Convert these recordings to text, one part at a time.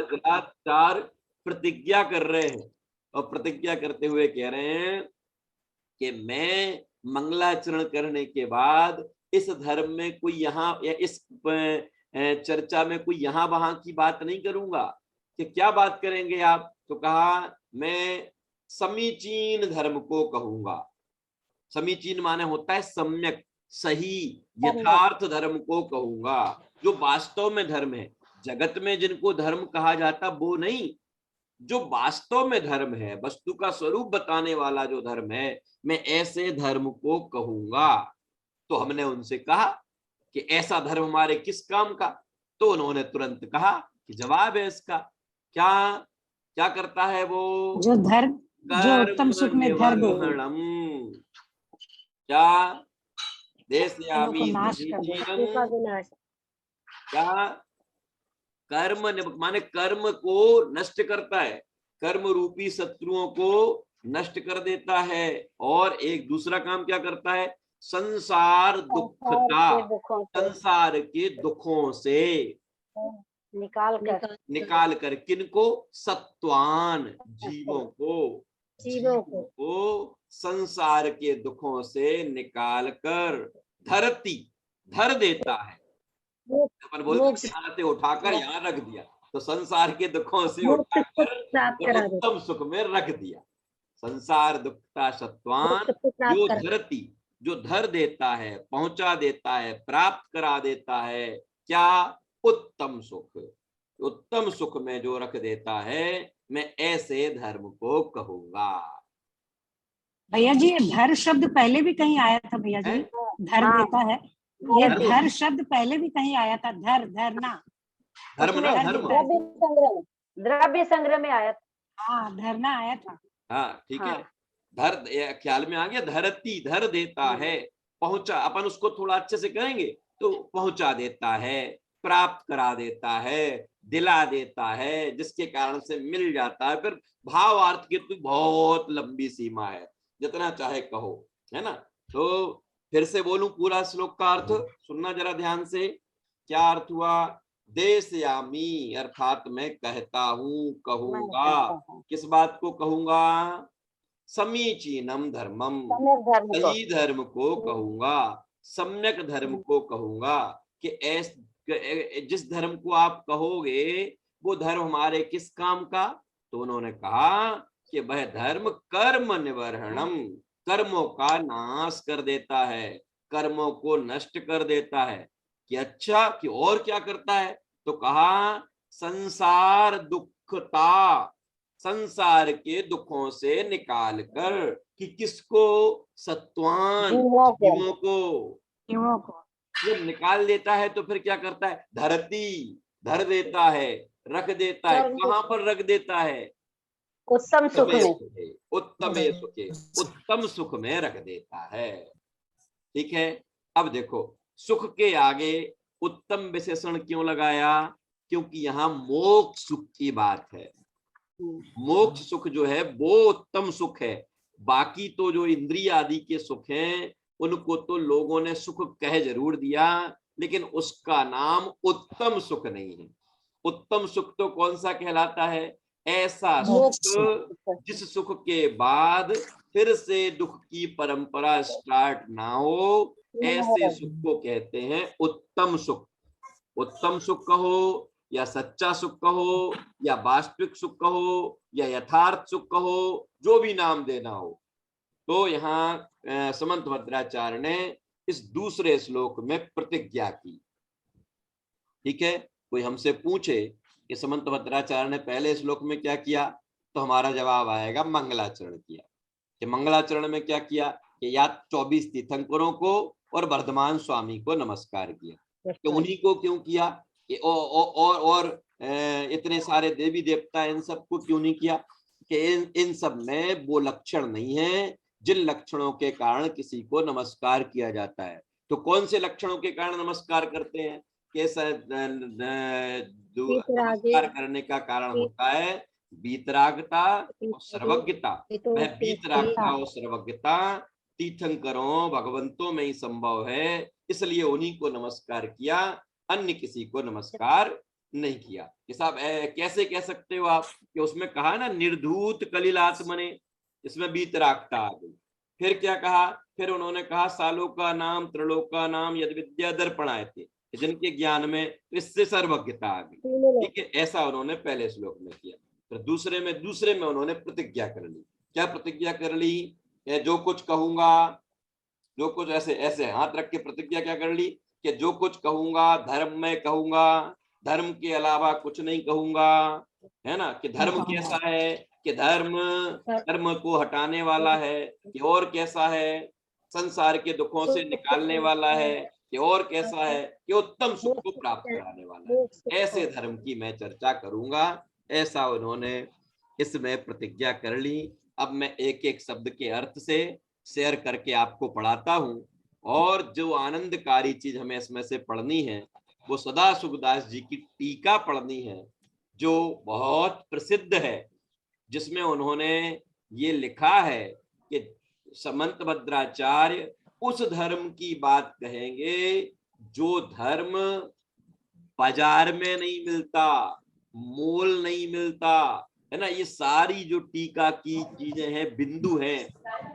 मंगलाचार प्रतिज्ञा कर रहे हैं और प्रतिज्ञा करते हुए कह रहे हैं कि मैं मंगलाचरण करने के बाद इस धर्म में कोई यहाँ या इस चर्चा में कोई यहाँ वहां की बात नहीं करूंगा। कि क्या बात करेंगे आप? तो कहा मैं समीचीन धर्म को कहूंगा। समीचीन माने होता है सम्यक, सही, यथार्थ धर्म को कहूंगा, जो वास्तव में धर्म है। जगत में जिनको धर्म कहा जाता वो नहीं, जो वास्तव में धर्म है, वस्तु का स्वरूप बताने वाला जो धर्म है, मैं ऐसे धर्म को कहूंगा। तो हमने उनसे कहा कि ऐसा धर्म हमारे किस काम का? तो उन्होंने तुरंत कहा कि जवाब है इसका, क्या क्या करता है वो? जो धर्म, जो उत्तम सुख में धर दे। क्या? देशयामी क्या? कर्म माने कर्म को नष्ट करता है, कर्म रूपी शत्रुओं को नष्ट कर देता है। और एक दूसरा काम क्या करता है? संसार दुखता, संसार के दुखों से निकाल कर किनको? सत्वान, जीवों को संसार के दुखों से निकाल कर धरती, धर देता है। अपन बोलते यहाँ से उठाकर यहाँ रख दिया, तो संसार के दुखों से उठाकर उत्तम सुख में रख दिया। संसार दुखता सत्वान, जो धरती, जो धर देता है, पहुंचा देता है, प्राप्त करा देता है। क्या? उत्तम सुख। उत्तम सुख में जो रख देता है, मैं ऐसे धर्म को कहूंगा। भैया जी, ये धर शब्द पहले भी कहीं आया था भैया जी। धर देता है, ये धर शब्द पहले भी कहीं आया था। धर, धरना, धर्म ना, धर्म द्रव्य संग्रह में आया था। हाँ, धरना आया था। हाँ ठीक है। धर ख्याल में आ गया। धरती धर देता है, पहुंचा, अपन उसको थोड़ा अच्छे से कहेंगे तो पहुंचा देता है, प्राप्त करा देता है, दिला देता है, जिसके कारण से मिल जाता है। फिर भाव अर्थ की तो बहुत लंबी सीमा है, जितना चाहे कहो, है ना। तो फिर से बोलूं पूरा श्लोक का अर्थ, सुनना जरा ध्यान से। क्या अर्थ हुआ? देशयामी अर्थात मैं कहता हूं, कहूंगा। किस बात को कहूंगा? समीचीनम धर्मम, सही धर्म को कहूंगा, सम्यक धर्म को कहूंगा। कि जिस धर्म को आप कहोगे वो धर्म हमारे किस काम का? तो उन्होंने कहा कि वह धर्म कर्म निवर्हणम, कर्मों का नाश कर देता है, कर्मों को नष्ट कर देता है। कि अच्छा, कि और क्या करता है? तो कहा संसार दुखता, संसार के दुखों से निकाल कर, कि किसको? सत्वान, जीवों को। जब निकाल देता है तो फिर क्या करता है? धरती धर देता है, रख देता है। कहां पर रख देता है? उत्तम सुख में, उत्तम सुख में रख देता है। ठीक है। अब देखो, सुख के आगे उत्तम विशेषण क्यों लगाया? क्योंकि यहाँ मोक्ष सुख की बात है। मोक्ष सुख जो है वो उत्तम सुख है। बाकी तो जो इंद्रिय आदि के सुख हैं उनको तो लोगों ने सुख कह जरूर दिया, लेकिन उसका नाम उत्तम सुख नहीं है। उत्तम सुख तो कौन सा कहलाता है? ऐसा सुख जिस सुख के बाद फिर से दुख की परंपरा स्टार्ट ना हो, ऐसे सुख को कहते हैं उत्तम सुख। उत्तम सुख कहो या सच्चा सुख कहो या वास्तविक सुख कहो या यथार्थ सुख कहो, जो भी नाम देना हो। तो यहाँ समंत भद्राचार्य ने इस दूसरे श्लोक में प्रतिज्ञा की। ठीक है। कोई हमसे पूछे कि समंत भद्राचार्य ने पहले श्लोक में क्या किया, तो हमारा जवाब आएगा मंगलाचरण किया। कि मंगलाचरण में क्या किया? कि या 24 तीर्थंकरों को और वर्धमान स्वामी को नमस्कार किया। तो उन्हीं को क्यों किया? कि और इतने सारे देवी देवता, इन सबको क्यों नहीं किया? कि इन सब में वो लक्षण नहीं है जिन लक्षणों के कारण किसी को नमस्कार किया जाता है। तो कौन से लक्षणों के कारण नमस्कार करते हैं? नमस्कार करने का कारण होता है वीतरागता और सर्वज्ञता। वह वीतरागता और सर्वज्ञता तीर्थंकरों, भगवंतों में ही संभव है, इसलिए उन्हीं को नमस्कार किया, अन्य किसी को नमस्कार नहीं किया। ये साहब कैसे कह सकते हो आप कि उसमें कहा ना निर्धूत कलिलात्मने, इसमें बीतरागता आ गई। फिर क्या कहा, फिर उन्होंने कहा सालोका नाम त्रिलोका नाम यद विद्या दर्पणाए थे, जिनके ज्ञान में इससे सर्वज्ञता आ गई। ठीक है, ऐसा उन्होंने पहले श्लोक में किया। फिर दूसरे में उन्होंने प्रतिज्ञा कर ली। क्या प्रतिज्ञा कर ली, जो कुछ कहूंगा, जो कुछ ऐसे ऐसे हाथ रख के प्रतिज्ञा क्या कर ली कि जो कुछ कहूंगा धर्म में कहूंगा, धर्म के अलावा कुछ नहीं कहूंगा, है ना। कि धर्म कैसा है, कि धर्म कर्म को हटाने वाला है, कि और कैसा है संसार के दुखों से निकालने वाला है, कि और कैसा है कि उत्तम सुख को प्राप्त कराने वाला है। ऐसे धर्म की मैं चर्चा करूंगा, ऐसा उन्होंने इसमें प्रतिज्ञा कर ली। अब मैं एक एक शब्द के अर्थ से शेयर करके आपको पढ़ाता हूं। और जो आनंदकारी चीज हमें इसमें से पढ़नी है वो सदा सुखदास जी की टीका पढ़नी है, जो बहुत प्रसिद्ध है, जिसमें उन्होंने ये लिखा है कि समंत भद्राचार्य उस धर्म की बात कहेंगे जो धर्म बाजार में नहीं मिलता, मोल नहीं मिलता, है ना। ये सारी जो टीका की चीजें हैं, बिंदु हैं,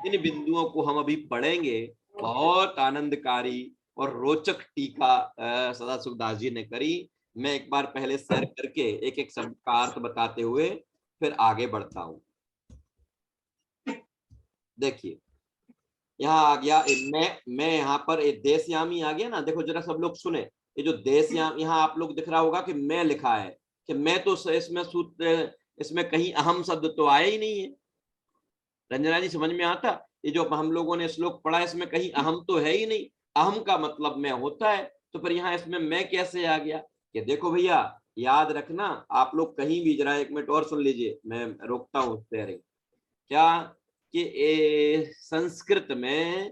इन बिंदुओं को हम अभी पढ़ेंगे। बहुत आनंदकारी और रोचक टीका सदा सुखदास जी ने करी। मैं एक बार पहले शेयर करके एक एक शब्द का अर्थ बताते हुए फिर आगे बढ़ता हूं। देखिए यहाँ आ गया मैं यहाँ पर एक देशयामी आ गया ना। देखो जरा सब लोग सुने, ये जो देशयाम यहाँ आप लोग दिख रहा होगा कि मैं लिखा है, कि मैं तो इसमें सूत्र, इसमें कहीं अहम शब्द तो आया ही नहीं है। रंजना जी समझ में आता, ये जो हम लोगों ने श्लोक पढ़ा इसमें कहीं अहम तो है ही नहीं। अहम का मतलब मैं होता है, तो फिर यहाँ इसमें मैं कैसे आ गया। कि देखो भैया याद रखना, आप लोग कहीं भी जरा एक मिनट और सुन लीजिए, मैं रोकता हूँ तैयारी। क्या कि संस्कृत में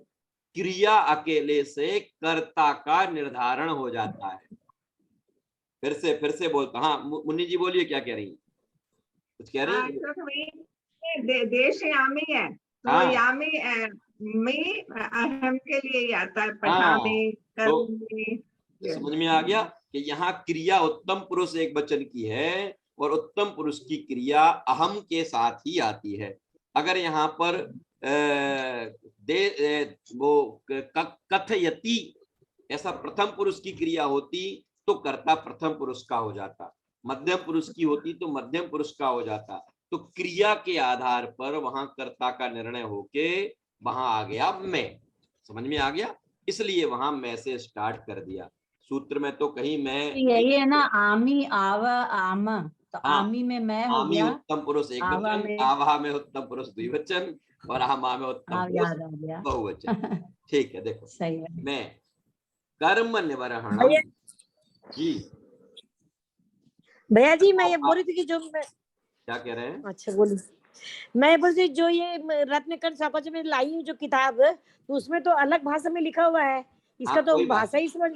क्रिया अकेले से कर्ता का निर्धारण हो जाता है। फिर से बोलता, हाँ मुन्नी जी बोलिए, क्या कह रही हैं, कुछ कह रही हैं? देश यामी है तो हाँ यामी में अहम के लिए ही आता है, पठा हाँ, में, तो कर्म में। समझ में आ गया कि यहाँ क्रिया उत्तम पुरुष एक वचन की है और उत्तम पुरुष की क्रिया अहम के साथ ही आती है। अगर यहाँ पर वो कथयति ऐसा प्रथम पुरुष की क्रिया होती तो कर्ता प्रथम पुरुष का हो जाता, मध्यम पुरुष की होती तो मध्यम पुरुष का हो जाता। तो क्रिया के आधार पर वहां कर्ता का निर्णय होके वहां आ गया मैं। समझ में आ गया, इसलिए वहां मैं से स्टार्ट कर दिया। सूत्र में तो कहीं मैं, यही है ना, आमी आवा आम, तो हाँ, आमी में मैं हो आमी गया, उत्तम पुरुष एक आवा वचन, में, आवाह में उत्तम पुरुष द्विवचन और आमा में उत्तम हाँ पुरुष याद आ गया। बहुवचन। ठीक है, देखो सही है। मैं कर्म निवर्हणम जी। भैया जी मैं ये बोल रही थी कि जो क्या कह रहे हैं? अच्छा बोलिए। मैं बोल रही जो ये रत्नकंठ सापच में लाई हूँ जो किताब, तो उसमें तो अलग भाषा में लिखा हुआ है, इसका तो भाषा ही समझ,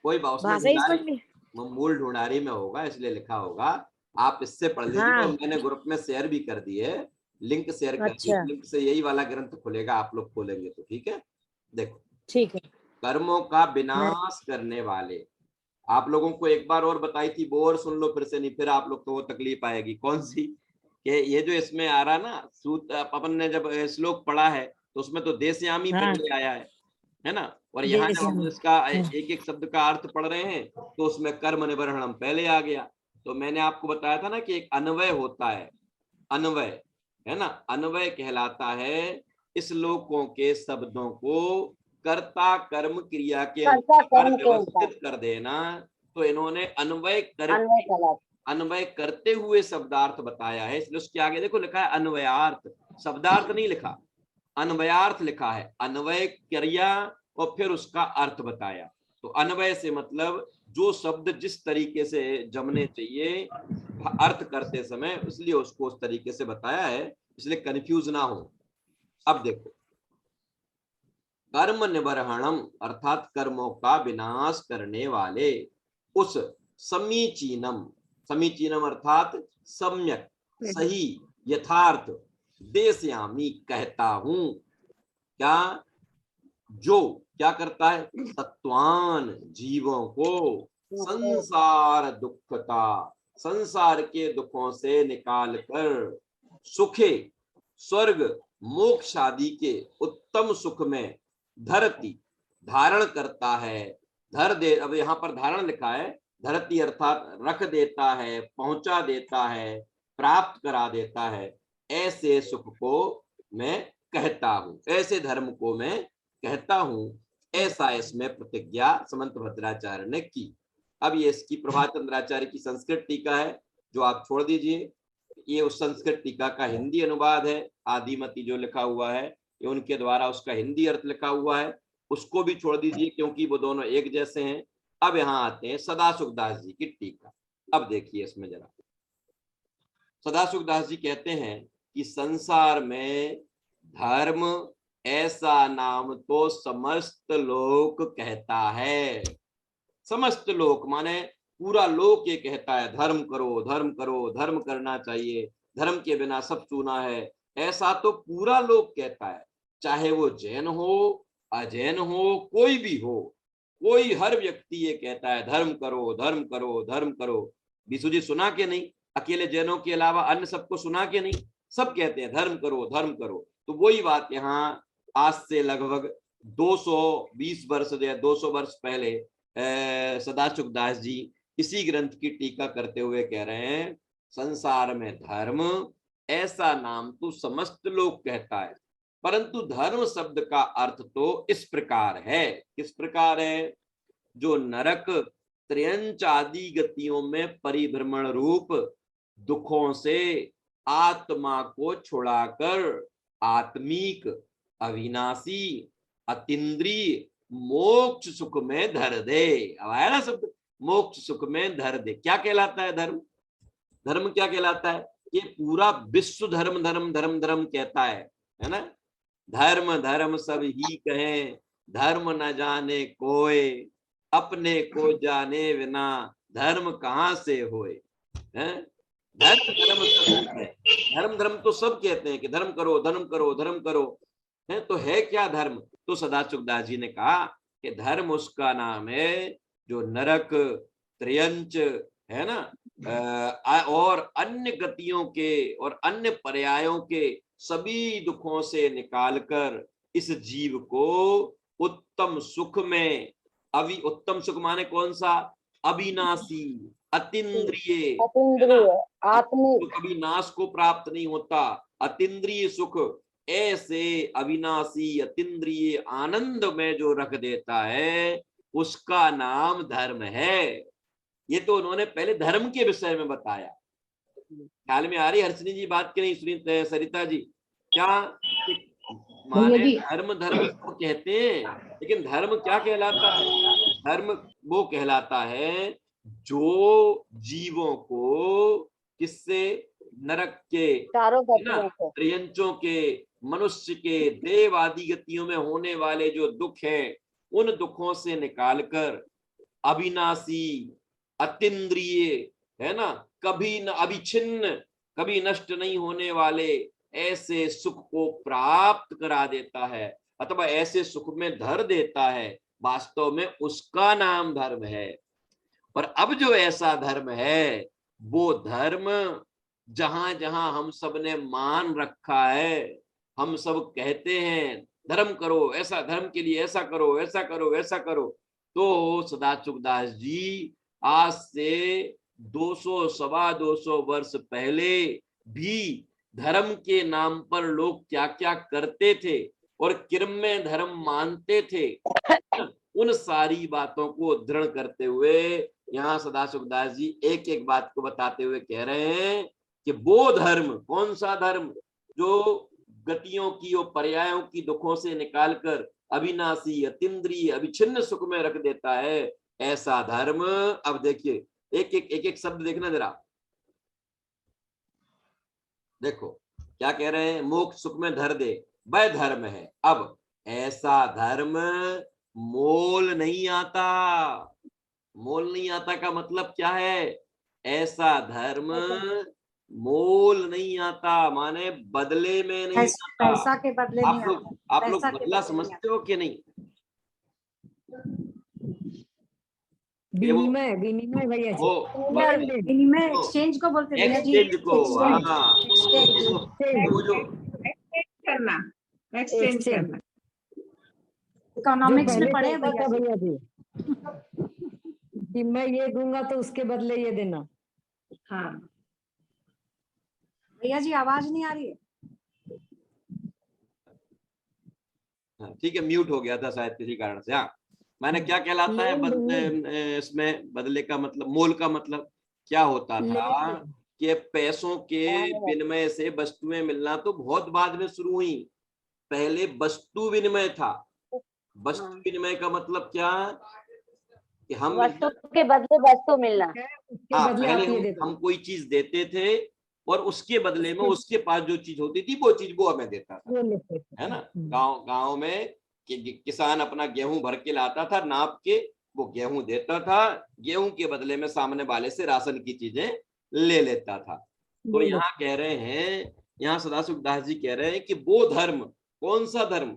कोई भाषा ही समझ में, मूल ढूंढारी में होगा इसलिए लिखा होगा। आप इससे पढ़ लीजिए। हाँ। और मैंने ग्रुप में शेयर भी कर दी है, लिंक शेयर कर दी। अच्छा। लिंक से यही वाला ग्रंथ खुलेगा, आप लोग खोलेंगे तो ठीक है। देखो ठीक है। कर्मों का विनाश करने वाले, आप लोगों को एक बार और बताई थी, वो और सुन लो फिर से, नहीं फिर आप लोग को वो तकलीफ आएगी। कौन सी? कि ये जो इसमें आ रहा ना सूत, अपन ने जब श्लोक पढ़ा है तो उसमें तो देशयामी हाँ। पहले आया है ना। और यहाँ जब हम इसका एक एक शब्द का अर्थ पढ़ रहे हैं तो उसमें कर्म निवर्हणम पहले आ गया। तो मैंने आपको बताया था ना कि एक अन्वय होता है, अन्वय है ना, अन्वय कहलाता है इस श्लोकों के शब्दों को कर्ता कर्म क्रिया के अनुसार व्यवस्थित कर देना। तो इन्होंने अन्वय करते हुए शब्दार्थ बताया है, इसलिए उसके आगे देखो लिखा है अन्वयार्थ, शब्दार्थ नहीं लिखा, अन्वयार्थ लिखा है। अन्वय क्रिया और फिर उसका अर्थ बताया। तो अन्वय से मतलब जो शब्द जिस तरीके से जमने चाहिए अर्थ करते समय, इसलिए उसको उस तरीके से बताया है, इसलिए कंफ्यूज ना हो। अब देखो कर्म निवर्हणम अर्थात कर्मों का विनाश करने वाले उस समीचीनम, समीचीनम अर्थात सम्यक, सही, यथार्थ, देशयामी कहता हूं। क्या? जो क्या करता है? सत्वान जीवों को संसार दुखता, संसार के दुखों से निकाल कर सुखे स्वर्ग मोक्ष आदि के उत्तम सुख में धरती धारण करता है। धर दे, अब यहाँ पर धारण लिखा है, धरती अर्थात रख देता है, पहुंचा देता है, प्राप्त करा देता है। ऐसे सुख को मैं कहता हूं, ऐसे धर्म को मैं कहता हूं। ऐसा इसमें प्रतिज्ञा समंत भद्राचार्य ने की। अब ये इसकी प्रभात चंद्राचार्य की संस्कृत टीका है, जो आप छोड़ दीजिए। ये उस संस्कृत टीका का हिंदी अनुवाद है, आदिमति जो लिखा हुआ है, ये उनके द्वारा उसका हिंदी अर्थ लिखा हुआ है, उसको भी छोड़ दीजिए क्योंकि वो दोनों एक जैसे हैं। अब यहाँ आते हैं सदाशिवदास जी की टीका। अब देखिए इसमें जरा, सदाशिवदास जी कहते हैं कि संसार में धर्म ऐसा नाम तो समस्त लोक कहता है। समस्त लोक माने पूरा लोक ये कहता है, धर्म करो, धर्म करो, धर्म करना चाहिए, धर्म के बिना सब सूना है, ऐसा तो पूरा लोक कहता है। चाहे वो जैन हो, अजैन हो, कोई भी हो, कोई हर व्यक्ति ये कहता है धर्म करो, धर्म करो, धर्म करो। विशु जी सुना के नहीं, अकेले जैनों के अलावा अन्य सबको सुना के नहीं, सब कहते हैं धर्म करो, धर्म करो। तो वही बात यहाँ आज से लगभग 220 वर्ष या 200 वर्ष पहले सदाशिवदास जी इसी ग्रंथ की टीका करते हुए कह रहे हैं, संसार में धर्म ऐसा नाम तो समस्त लोग कहता है, परंतु धर्म शब्द का अर्थ तो इस प्रकार है। किस प्रकार है? जो नरक त्रयंच आदि गतियों में परिभ्रमण रूप दुखों से आत्मा को छुड़ाकर आत्मिक अविनाशी अतीन्द्रिय मोक्ष सुख में धर दे। अब आया ना शब्द, मोक्ष सुख में धर दे। क्या कहलाता है धर्म? धर्म क्या कहलाता है? ये पूरा विश्व धर्म धर्म धर्म धर्म कहता है ना। धर्म धर्म सब ही कहें, धर्म न जाने कोय, अपने को जाने बिना धर्म कहाँ से होए। धर्म धर्म सब है, धर्म धर्म तो सब कहते हैं कि धर्म करो, धर्म करो, धर्म करो, है तो है क्या धर्म? तो सदाशिवदास जी ने कहा कि धर्म उसका नाम है जो नरक त्रयंच है ना, और अन्य गतियों के और अन्य पर्यायों के सभी दुखों से निकालकर इस जीव को उत्तम सुख में, उत्तम सुख माने कौन सा? अविनाशी अतीन्द्रिय, आत्मिक, तो कभी नाश को प्राप्त नहीं होता, अतीन्द्रिय सुख, ऐसे अविनाशी अतीन्द्रिय आनंद में जो रख देता है उसका नाम धर्म है। ये तो उन्होंने पहले धर्म के विषय में बताया। ख्याल में आ रही हर्षिनी जी बात की नहीं? सुनी सरिता जी क्या माने? धर्म धर्म को कहते हैं, लेकिन धर्म क्या कहलाता है? धर्म वो कहलाता है जो जीवों को किससे? नरक के, त्रयंचों के, मनुष्य के, देव आदि गतियों में होने वाले जो दुख है उन दुखों से निकालकर अविनाशी अतीन्द्रिय है ना, कभी न अविच्छिन्न, कभी नष्ट नहीं होने वाले ऐसे सुख को प्राप्त करा देता है, अथवा ऐसे सुख में धर देता है। वास्तव में उसका नाम धर्म है। और अब जो ऐसा धर्म है वो धर्म जहां जहां हम सब ने मान रखा है, हम सब कहते हैं धर्म करो, ऐसा धर्म के लिए ऐसा करो, ऐसा करो, ऐसा करो, तो सदाशिवदास जी आज से 200 सवा 200 वर्ष पहले भी धर्म के नाम पर लोग क्या क्या करते थे और किरम में धर्म मानते थे, उन सारी बातों को दृढ़ करते हुए यहाँ सदाशिवदास जी एक एक बात को बताते हुए कह रहे हैं कि वो धर्म, कौन सा धर्म? जो गतियों की और पर्यायों की दुखों से निकालकर अविनाशी अतीन्द्रिय अविच्छिन्न सुख में रख देता है, ऐसा धर्म। अब देखिए एक एक शब्द देखना जरा, देखो क्या कह रहे हैं? मोक्ष सुख में धर दे, वह धर्म है। अब ऐसा धर्म मोल नहीं आता। मोल नहीं आता का मतलब क्या है? ऐसा धर्म मोल नहीं आता, माने बदले में नहीं आता। पैसा के बदले नहीं आता। आप लोग बदला समझते हो कि नहीं? विनिमय विनिमय भैया जी। वो विनिमय एक्सचेंज को बोलते हैं भैया जी। एक्सचेंज को, Exchange, हाँ exchange, वो जो एक्सचेंज करना, एक्सचेंज Exchange। करना। जो इकोनॉमिक्स में पहले पढ़े हैं चलता था भैया जी। भैया जी कि मैं ये दूंगा तो उसके बदले ये देना। हाँ, भैया जी आवाज नहीं आ रही है। हाँ, ठीक है, म्यूट हो गया था शायद किसी कारण से। हाँ, मैंने क्या कहलाता है इसमें बदले का मतलब, मोल का मतलब क्या होता था कि पैसों के विनिमय से वस्तुएं मिलना तो बहुत बाद में शुरू हुई। पहले वस्तु विनिमय था। वस्तु विनिमय का मतलब क्या कि हम वस्तु के बदले वस्तु मिलना। उसके हाँ, बदले पहले आप ये दे हम दो। कोई चीज देते थे और उसके बदले में उसके पास जो चीज होती थी वो चीज वो हमें देता था, वो लेते थे। है ना। गांव में किसान अपना गेहूं भर के लाता था नाप के, वो गेहूं देता था, गेहूं के बदले में सामने वाले से राशन की चीजें ले लेता था। तो यहाँ कह रहे हैं, यहाँ सदाशिव दास जी कह रहे हैं कि वो धर्म, कौन सा धर्म,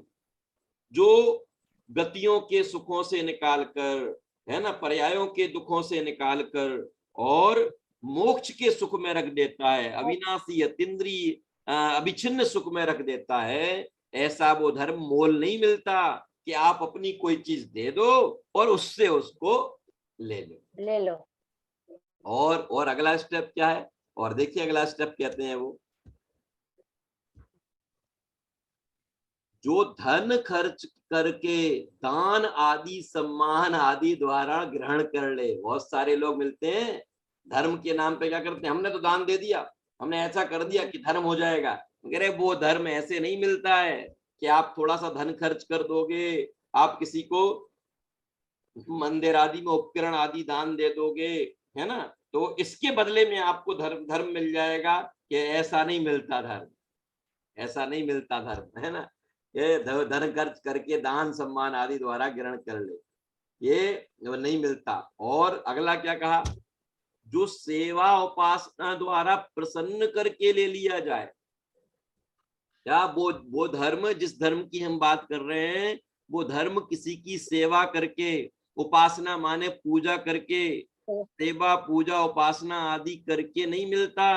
जो गतियों के सुखों से निकाल कर, है ना, पर्यायों के दुखों से निकाल कर और मोक्ष के सुख में रख देता है, अविनाशी अतीन्द्रिय अविच्छिन्न सुख में रख देता है, ऐसा वो धर्म मोल नहीं मिलता कि आप अपनी कोई चीज दे दो और उससे उसको ले लो। और अगला स्टेप क्या है, और देखिए अगला स्टेप कहते हैं वो, जो धन खर्च करके दान आदि सम्मान आदि द्वारा ग्रहण कर ले। बहुत सारे लोग मिलते हैं धर्म के नाम पे क्या करते हैं, हमने तो दान दे दिया, हमने ऐसा कर दिया कि धर्म हो जाएगा। अरे वो धर्म ऐसे नहीं मिलता है कि आप थोड़ा सा धन खर्च कर दोगे, आप किसी को मंदिर आदि में उपकरण आदि दान दे दोगे, है ना, तो इसके बदले में आपको धर्म मिल जाएगा, कि ऐसा नहीं मिलता धर्म, ऐसा नहीं मिलता धर्म, है ना। ये धन खर्च करके दान सम्मान आदि द्वारा ग्रहण कर ले, ये नहीं मिलता। और अगला क्या कहा, जो सेवा उपासना द्वारा प्रसन्न करके ले लिया जाए। क्या वो धर्म, जिस धर्म की हम बात कर रहे हैं, वो धर्म किसी की सेवा करके, उपासना माने पूजा करके, सेवा पूजा उपासना आदि करके नहीं मिलता।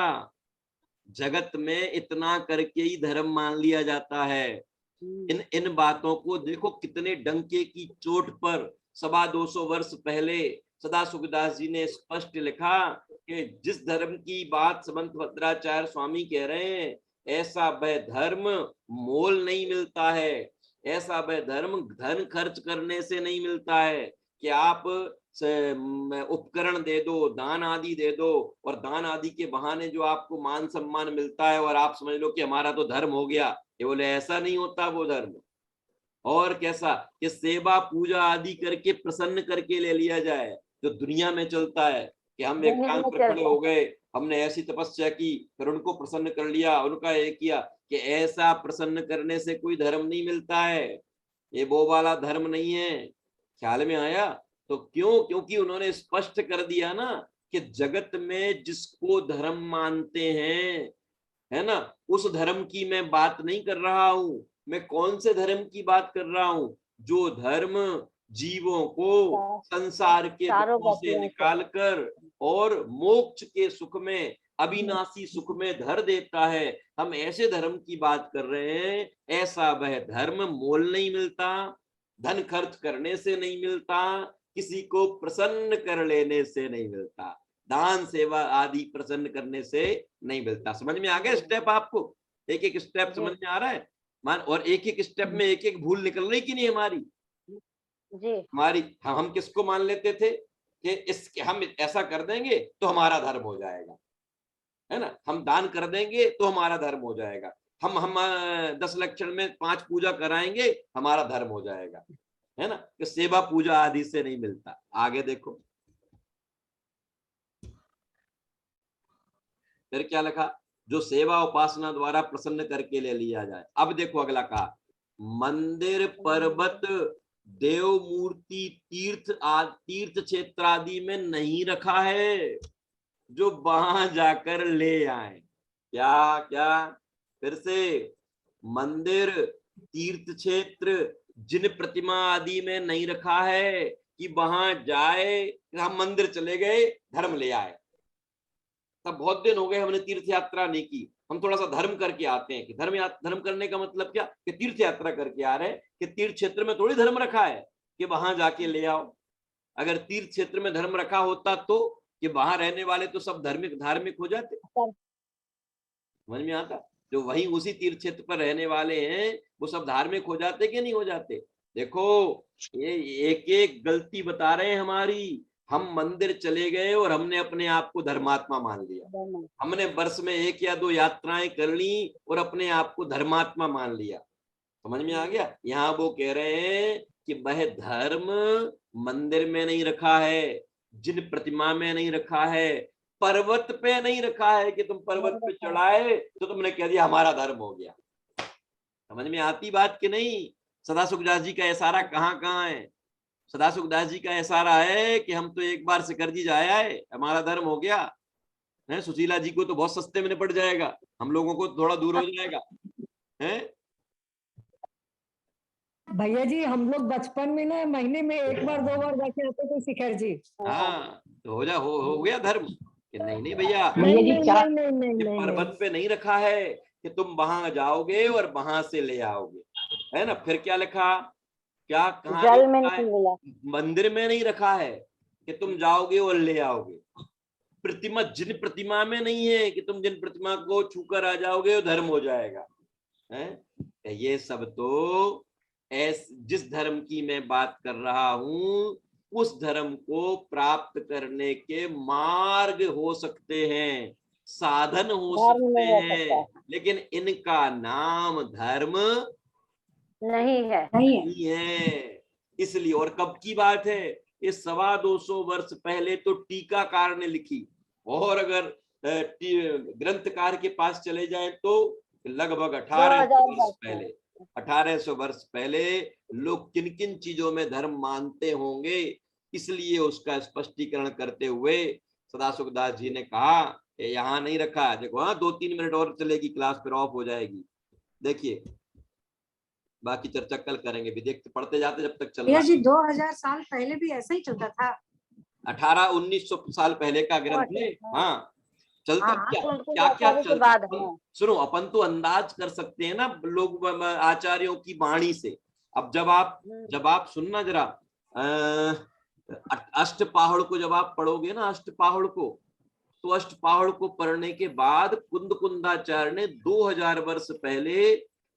जगत में इतना करके ही धर्म मान लिया जाता है। इन बातों को देखो, कितने डंके की चोट पर 250 वर्ष पहले सदाशिवदास जी ने स्पष्ट लिखा कि जिस धर्म की बात समंत भद्राचार्य स्वामी कह रहे हैं, ऐसा वह धर्म मोल नहीं मिलता है, ऐसा वह धर्म धन खर्च करने से नहीं मिलता है कि आप उपकरण दे दो, दान आदि दे दो, और दान आदि के बहाने जो आपको मान सम्मान मिलता है और आप समझ लो कि हमारा तो धर्म हो गया। ये बोले ऐसा नहीं होता वो धर्म। और कैसा कि सेवा पूजा आदि करके प्रसन्न करके ले लिया जाए, जो दुनिया में चलता है कि हम एकांत पर खड़े हो गए, हमने ऐसी तपस्या की, फिर उनको प्रसन्न कर लिया, उनका ये किया, कि ऐसा प्रसन्न करने से कोई धर्म नहीं मिलता है, ये वो वाला धर्म नहीं है। ख्याल में आया? तो क्यों? क्योंकि उन्होंने स्पष्ट कर दिया ना कि जगत में जिसको धर्म मानते हैं, है ना, उस धर्म की मैं बात नहीं कर रहा हूं। मैं कौन से धर्म की बात कर रहा हूं? जो धर्म जीवों को संसार के दुखों से निकाल कर और मोक्ष के सुख में, अविनाशी सुख में धर देता है, हम ऐसे धर्म की बात कर रहे हैं। ऐसा वह धर्म मोल नहीं मिलता, धन खर्च करने से नहीं मिलता, किसी को प्रसन्न कर लेने से नहीं मिलता, दान सेवा आदि प्रसन्न करने से नहीं मिलता। समझ में आ गया स्टेप? आपको एक एक स्टेप समझ में आ रहा है? मान, और एक एक स्टेप में एक एक भूल निकल रही कि नहीं हमारी? हमारी हम किसको मान लेते थे कि इसके हम ऐसा कर देंगे तो हमारा धर्म हो जाएगा, है ना, हम दान कर देंगे तो हमारा धर्म हो जाएगा, हम 10 लक्षण में 5 पूजा कराएंगे हमारा धर्म हो जाएगा, है ना। कि सेवा पूजा आदि से नहीं मिलता। आगे देखो फिर क्या लिखा, जो सेवा उपासना द्वारा प्रसन्न करके ले लिया जाए। अब देखो अगला कहा, मंदिर पर्वत देव मूर्ति तीर्थ क्षेत्र आदि में नहीं रखा है, जो वहां जाकर ले आए। क्या क्या? फिर से, मंदिर तीर्थ क्षेत्र जिन प्रतिमा आदि में नहीं रखा है कि वहां जाए, हम मंदिर चले गए, धर्म ले आए। तब बहुत दिन हो गए हमने तीर्थ यात्रा नहीं की, हम थोड़ा सा धर्म करके आते हैं। कि धर्म करने का मतलब क्या, कि तीर्थ यात्रा करके आ रहे हैं। कि तीर्थ क्षेत्र में थोड़ी धर्म रखा है कि वहां जाके ले आओ। अगर तीर्थ क्षेत्र में धर्म रखा होता तो कि वहां रहने वाले तो सब धार्मिक हो जाते। समझ में आता? जो वहीं उसी तीर्थ क्षेत्र पर रहने वाले हैं वो सब धार्मिक हो जाते कि नहीं हो जाते? देखो, ये एक एक गलती बता रहे हैं हमारी। हम मंदिर चले गए और हमने अपने आप को धर्मात्मा मान लिया। हमने वर्ष में 1 या 2 यात्राएं कर ली और अपने आप को धर्मात्मा मान लिया। समझ में आ गया? यहाँ वो कह रहे हैं कि वह धर्म मंदिर में नहीं रखा है, जिन प्रतिमा में नहीं रखा है, पर्वत पे नहीं रखा है कि तुम पर्वत पे चढ़ाए तो तुमने कह दिया हमारा धर्म हो गया। समझ में आती बात कि नहीं? सदासुखदास जी का इशारा कहाँ कहाँ है? सदासुखदास जी का इशारा है कि हम तो एक बार सिकर जी जाया है, हमारा धर्म हो गया है। सुशीला जी को तो बहुत सस्ते में निपट जाएगा, हम लोगों को थोड़ा दूर हो जाएगा है। भैया जी हम लोग बचपन में ना महीने में 1 बार 2 बार जाके आते थे शिखर जी। हाँ, तो हो गया धर्म। कि नहीं भैया, पर्वत पे नहीं रखा है कि तुम वहां जाओगे और वहां से ले आओगे, है ना? फिर क्या लिखा, क्या कहा, जल में नहीं मिला, मंदिर में नहीं रखा है कि तुम जाओगे और ले आओगे। प्रतिमा, जिन प्रतिमा में नहीं है कि तुम जिन प्रतिमा को छूकर आ जाओगे वो धर्म हो जाएगा है। ये सब तो जिस धर्म की मैं बात कर रहा हूं उस धर्म को प्राप्त करने के मार्ग हो सकते हैं, साधन हो सकते हैं, लेकिन इनका नाम धर्म नहीं है। इसलिए, और कब की बात है, ये 225 वर्ष पहले तो टीकाकार ने लिखी। और अगर ग्रंथकार के पास चले जाएं तो लगभग 1800 वर्ष पहले लोग किन किन चीजों में धर्म मानते होंगे, इसलिए उसका स्पष्टीकरण करते हुए सदासुखदास जी ने कहा यहाँ नहीं रखा। देखो, हाँ 2-3 मिनट और चलेगी क्लास, फिर ऑफ हो जाएगी। देखिए, बाकी चर्चा कल करेंगे। भी देखते पढ़ते जाते जब तक चल रहा है। जी 2000 साल पहले भी ऐसा ही चलता था। 1800-1900 साल पहले का ग्रंथ है। हाँ, चलता क्या चलता। सुनो, अपन तो अंदाज कर सकते हैं ना लोग आचार्यों की वाणी से। अब जब आप सुनना जरा, अष्टपाहड़ को जब आप पढ़ोगे ना, अष्टपाहड़ को, तो अष्टपाहड़ को पढ़ने के बाद कुंदाचार्य ने 2000 वर्ष पहले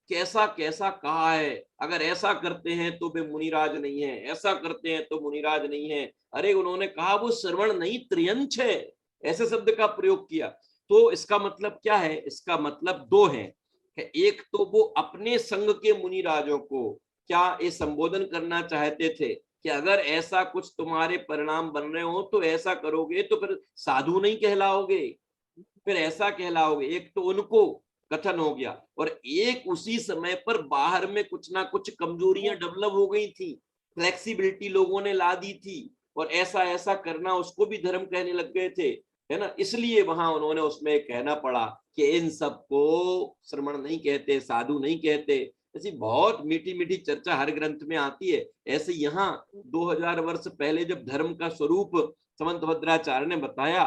कैसा कैसा कहा है। अगर ऐसा करते हैं तो वे मुनिराज नहीं है, ऐसा करते हैं तो मुनिराज नहीं है। अरे उन्होंने कहा वो श्रवण नहीं त्रियंच है, ऐसे शब्द का प्रयोग किया। तो इसका मतलब क्या है? इसका मतलब 2 है। एक तो वो अपने संग के मुनिराजों को क्या ये संबोधन करना चाहते थे कि अगर ऐसा कुछ तुम्हारे परिणाम बन रहे हो तो ऐसा करोगे तो फिर साधु नहीं कहलाओगे, फिर ऐसा कहलाओगे। एक तो उनको कथन हो गया, और एक उसी समय पर बाहर में कुछ ना कुछ कमजोरियां डेवलप हो गई थी, फ्लेक्सिबिलिटी लोगों ने ला दी थी, और ऐसा ऐसा करना उसको भी धर्म कहने लग गए थे, है ना। इसलिए वहां उन्होंने उसमें कहना पड़ा कि इन सबको श्रमण नहीं कहते, साधु नहीं कहते। ऐसी बहुत मीठी मीठी चर्चा हर ग्रंथ में आती है। ऐसे यहाँ 2000 वर्ष पहले जब धर्म का स्वरूप समंत भद्राचार्य ने बताया,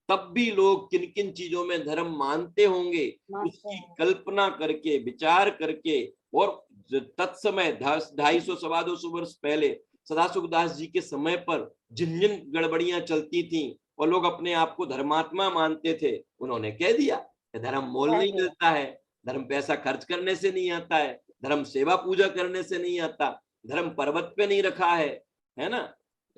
तब भी लोग किन किन चीजों में धर्म मानते होंगे उसकी कल्पना करके, विचार करके, और तत्समय 250-225 वर्ष पहले सदासुखदास जी के समय पर जिन जिन गड़बड़ियां चलती थी और लोग अपने आप को धर्मात्मा मानते थे, उन्होंने कह दिया कि धर्म मोल नहीं मिलता है, धर्म पैसा खर्च करने से नहीं आता है, धर्म सेवा पूजा करने से नहीं आता, धर्म पर्वत पे नहीं रखा है ना।